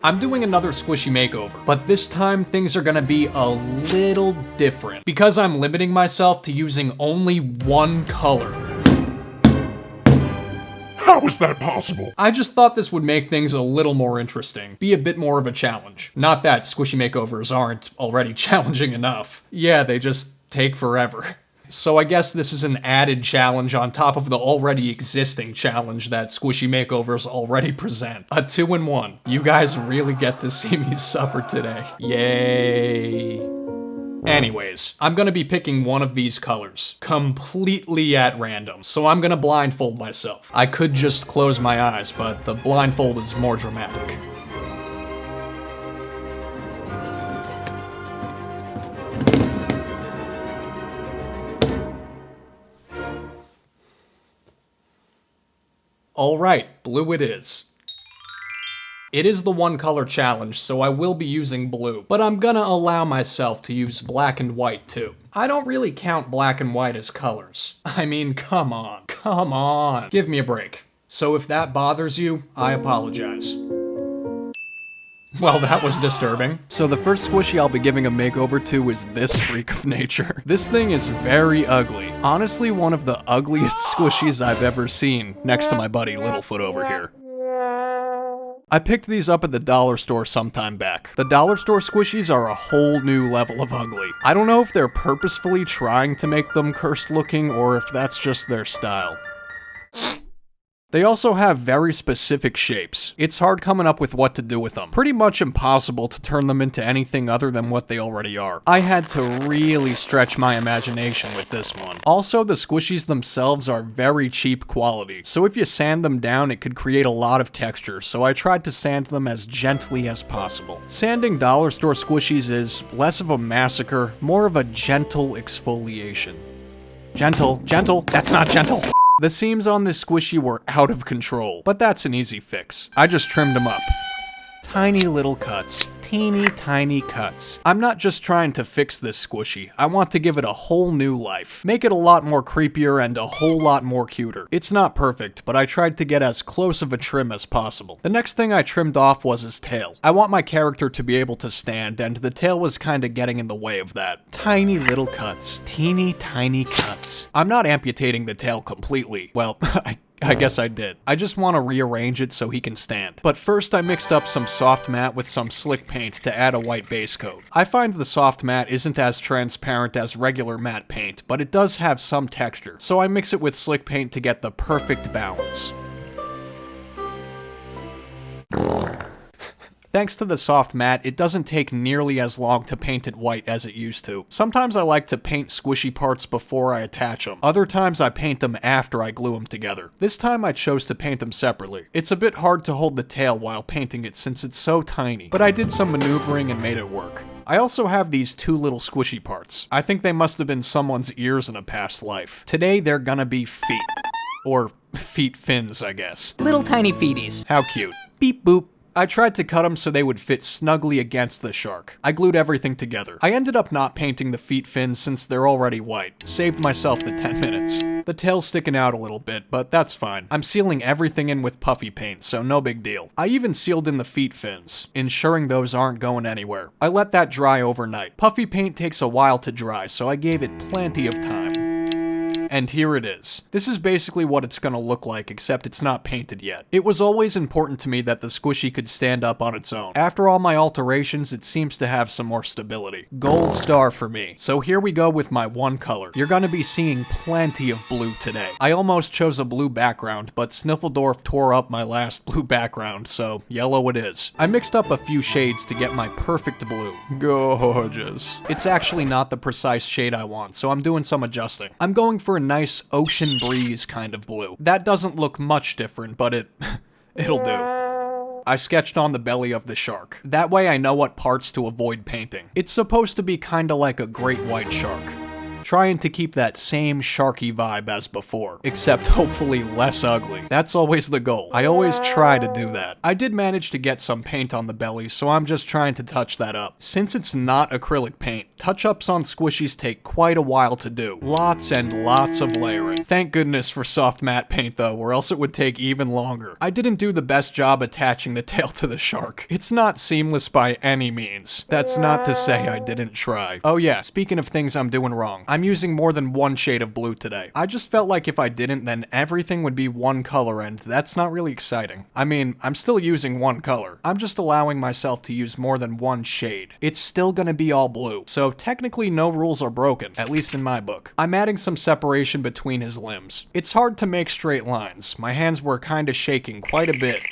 I'm doing another squishy makeover, but this time things are gonna be a little different because I'm limiting myself to using only one color. How is that possible? I just thought this would make things a little more interesting, be a bit more of a challenge. Not that squishy makeovers aren't already challenging enough. Yeah, they just take forever. So I guess this is an added challenge on top of the already existing challenge that squishy makeovers already present. A 2-in-1. You guys really get to see me suffer today. Yay. Anyways, I'm gonna be picking one of these colors, completely at random, so I'm gonna blindfold myself. I could just close my eyes, but the blindfold is more dramatic. Alright, blue it is. It is the one color challenge, so I will be using blue, but I'm gonna allow myself to use black and white too. I don't really count black and white as colors. I mean, come on, give me a break. So if that bothers you, I apologize. Well, that was disturbing. So the first squishy I'll be giving a makeover to is this freak of nature. This thing is very ugly. Honestly, one of the ugliest squishies I've ever seen, next to my buddy Littlefoot over here. I picked these up at the dollar store sometime back. The dollar store squishies are a whole new level of ugly. I don't know if they're purposefully trying to make them cursed looking or if that's just their style. They also have very specific shapes. It's hard coming up with what to do with them. Pretty much impossible to turn them into anything other than what they already are. I had to really stretch my imagination with this one. Also, the squishies themselves are very cheap quality, so if you sand them down, it could create a lot of texture, so I tried to sand them as gently as possible. Sanding dollar store squishies is less of a massacre, more of a gentle exfoliation. Gentle, that's not gentle. The seams on this squishy were out of control, but that's an easy fix. I just trimmed them up. Tiny little cuts. Teeny tiny cuts. I'm not just trying to fix this squishy, I want to give it a whole new life. Make it a lot more creepier and a whole lot more cuter. It's not perfect, but I tried to get as close of a trim as possible. The next thing I trimmed off was his tail. I want my character to be able to stand, and the tail was kinda getting in the way of that. Tiny little cuts. Teeny tiny cuts. I'm not amputating the tail completely. Well, I guess I did. I just want to rearrange it so he can stand. But first I mixed up some soft matte with some slick paint to add a white base coat. I find the soft matte isn't as transparent as regular matte paint, but it does have some texture, so I mix it with slick paint to get the perfect balance. Thanks to the soft matte, it doesn't take nearly as long to paint it white as it used to. Sometimes I like to paint squishy parts before I attach them. Other times I paint them after I glue them together. This time I chose to paint them separately. It's a bit hard to hold the tail while painting it since it's so tiny, but I did some maneuvering and made it work. I also have these two little squishy parts. I think they must have been someone's ears in a past life. Today they're gonna be feet. Or feet fins, I guess. Little tiny feeties. How cute. Beep boop. I tried to cut them so they would fit snugly against the shark. I glued everything together. I ended up not painting the feet fins since they're already white. Saved myself the 10 minutes. The tail's sticking out a little bit, but that's fine. I'm sealing everything in with puffy paint, so no big deal. I even sealed in the feet fins, ensuring those aren't going anywhere. I let that dry overnight. Puffy paint takes a while to dry, so I gave it plenty of time. And here it is. This is basically what it's gonna look like, except it's not painted yet. It was always important to me that the squishy could stand up on its own. After all my alterations, it seems to have some more stability. Gold star for me. So here we go with my one color. You're gonna be seeing plenty of blue today. I almost chose a blue background, but Sniffledorf tore up my last blue background, so yellow it is. I mixed up a few shades to get my perfect blue. Gorgeous. It's actually not the precise shade I want, so I'm doing some adjusting. I'm going for a nice ocean breeze kind of blue. That doesn't look much different, but it'll do. I sketched on the belly of the shark. That way I know what parts to avoid painting. It's supposed to be kinda like a great white shark. trying to keep that same sharky vibe as before, except hopefully less ugly. That's always the goal. I always try to do that. I did manage to get some paint on the belly, so I'm just trying to touch that up. Since it's not acrylic paint, touch-ups on squishies take quite a while to do. Lots and lots of layering. Thank goodness for soft matte paint though, or else it would take even longer. I didn't do the best job attaching the tail to the shark. It's not seamless by any means. That's not to say I didn't try. Oh yeah, speaking of things I'm doing wrong, I'm using more than one shade of blue today. I just felt like if I didn't, then everything would be one color, and that's not really exciting. I mean, I'm still using one color. I'm just allowing myself to use more than one shade. It's still gonna be all blue, so technically no rules are broken, at least in my book. I'm adding some separation between his limbs. It's hard to make straight lines. My hands were kinda shaking quite a bit,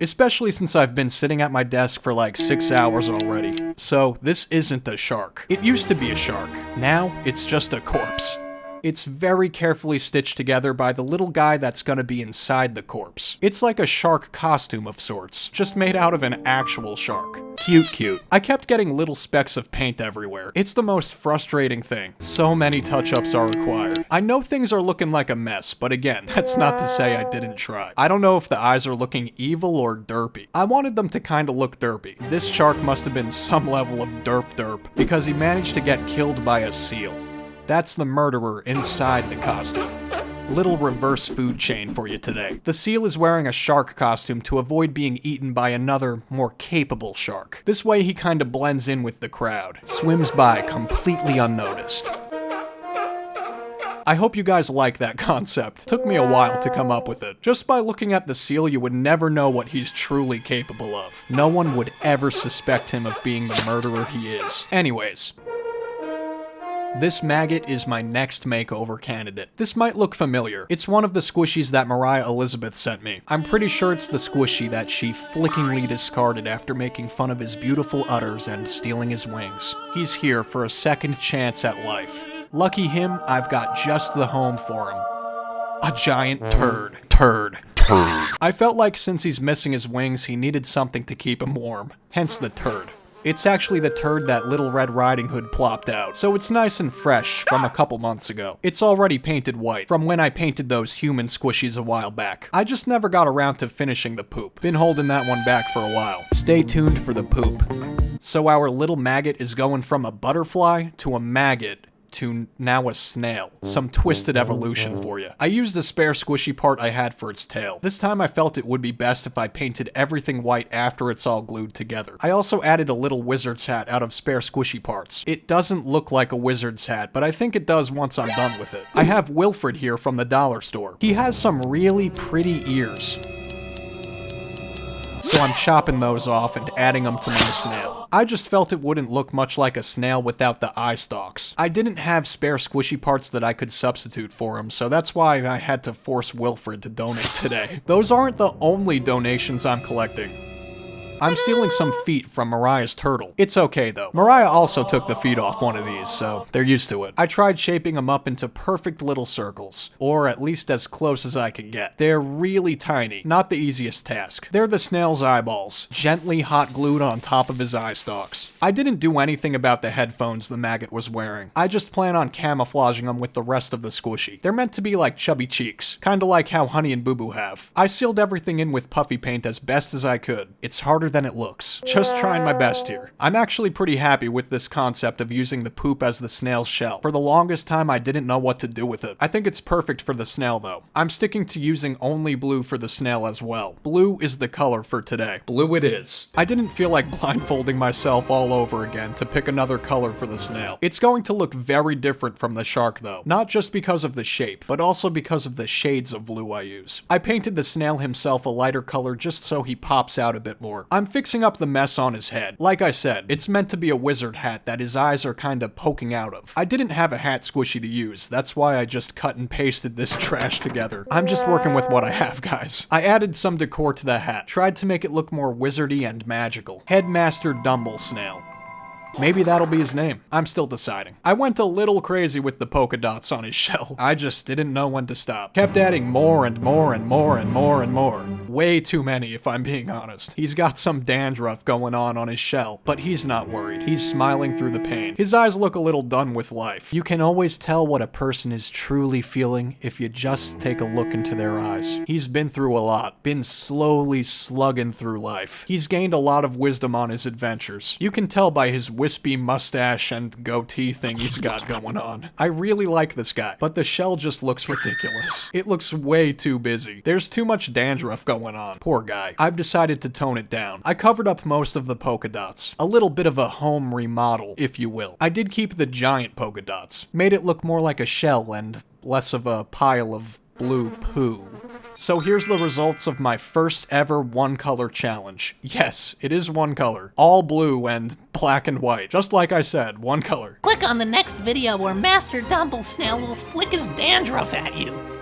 especially since I've been sitting at my desk for like 6 hours already. So this isn't a shark. It used to be a shark. Now it's just a corpse. It's very carefully stitched together by the little guy that's gonna be inside the corpse. It's like a shark costume of sorts, just made out of an actual shark. Cute, cute. I kept getting little specks of paint everywhere. It's the most frustrating thing. So many touch-ups are required. I know things are looking like a mess, but again, that's not to say I didn't try. I don't know if the eyes are looking evil or derpy. I wanted them to kinda look derpy. This shark must have been some level of derp, because he managed to get killed by a seal. That's the murderer inside the costume. Little reverse food chain for you today. The seal is wearing a shark costume to avoid being eaten by another, more capable shark. This way he kinda blends in with the crowd, swims by completely unnoticed. I hope you guys like that concept. Took me a while to come up with it. Just by looking at the seal, you would never know what he's truly capable of. No one would ever suspect him of being the murderer he is. Anyways. This maggot is my next makeover candidate. This might look familiar. It's one of the squishies that Moriah Elizabeth sent me. I'm pretty sure it's the squishy that she flickingly discarded after making fun of his beautiful udders and stealing his wings. He's here for a second chance at life. Lucky him, I've got just the home for him. A giant turd. I felt like since he's missing his wings, he needed something to keep him warm. Hence the turd. It's actually the turd that Little Red Riding Hood plopped out, so it's nice and fresh from a couple months ago. It's already painted white, from when I painted those human squishies a while back. I just never got around to finishing the poop. Been holding that one back for a while. Stay tuned for the poop. So our little maggot is going from a butterfly to a maggot to now a snail. Some twisted evolution for you. I used a spare squishy part I had for its tail. This time I felt it would be best if I painted everything white after it's all glued together. I also added a little wizard's hat out of spare squishy parts. It doesn't look like a wizard's hat, but I think it does once I'm done with it. I have Wilfred here from the dollar store. He has some really pretty ears, so I'm chopping those off and adding them to my snail. I just felt it wouldn't look much like a snail without the eye stalks. I didn't have spare squishy parts that I could substitute for him, so that's why I had to force Wilfred to donate today. Those aren't the only donations I'm collecting. I'm stealing some feet from Moriah's turtle. It's okay though. Moriah also took the feet off one of these, so they're used to it. I tried shaping them up into perfect little circles, or at least as close as I could get. They're really tiny, not the easiest task. They're the snail's eyeballs, gently hot glued on top of his eye stalks. I didn't do anything about the headphones the maggot was wearing. I just plan on camouflaging them with the rest of the squishy. They're meant to be like chubby cheeks, kinda like how Honey and Boo Boo have. I sealed everything in with puffy paint as best as I could. It's harder than it looks. Just trying my best here. I'm actually pretty happy with this concept of using the poop as the snail's shell. For the longest time, I didn't know what to do with it. I think it's perfect for the snail though. I'm sticking to using only blue for the snail as well. Blue is the color for today. Blue it is. I didn't feel like blindfolding myself all over again to pick another color for the snail. It's going to look very different from the shark though. Not just because of the shape, but also because of the shades of blue I use. I painted the snail himself a lighter color just so he pops out a bit more. I'm fixing up the mess on his head. Like I said, it's meant to be a wizard hat that his eyes are kinda poking out of. I didn't have a hat squishy to use, that's why I just cut and pasted this trash together. I'm just working with what I have, guys. I added some decor to the hat, tried to make it look more wizardy and magical. Headmaster Dumble Snail. Maybe that'll be his name. I'm still deciding. I went a little crazy with the polka dots on his shell. I just didn't know when to stop. Kept adding more and more and more and more and more. Way too many, if I'm being honest. He's got some dandruff going on his shell, but he's not worried. He's smiling through the pain. His eyes look a little done with life. You can always tell what a person is truly feeling if you just take a look into their eyes. He's been through a lot, been slowly slugging through life. He's gained a lot of wisdom on his adventures. You can tell by his wispy mustache and goatee thing he's got going on. I really like this guy, but the shell just looks ridiculous. It looks way too busy. There's too much dandruff going on. Poor guy. I've decided to tone it down. I covered up most of the polka dots. A little bit of a home remodel, if you will. I did keep the giant polka dots. Made it look more like a shell and less of a pile of blue poo. So here's the results of my first ever one color challenge. Yes, it is one color. All blue and black and white. Just like I said, one color. Click on the next video where Master Dumble Snail will flick his dandruff at you.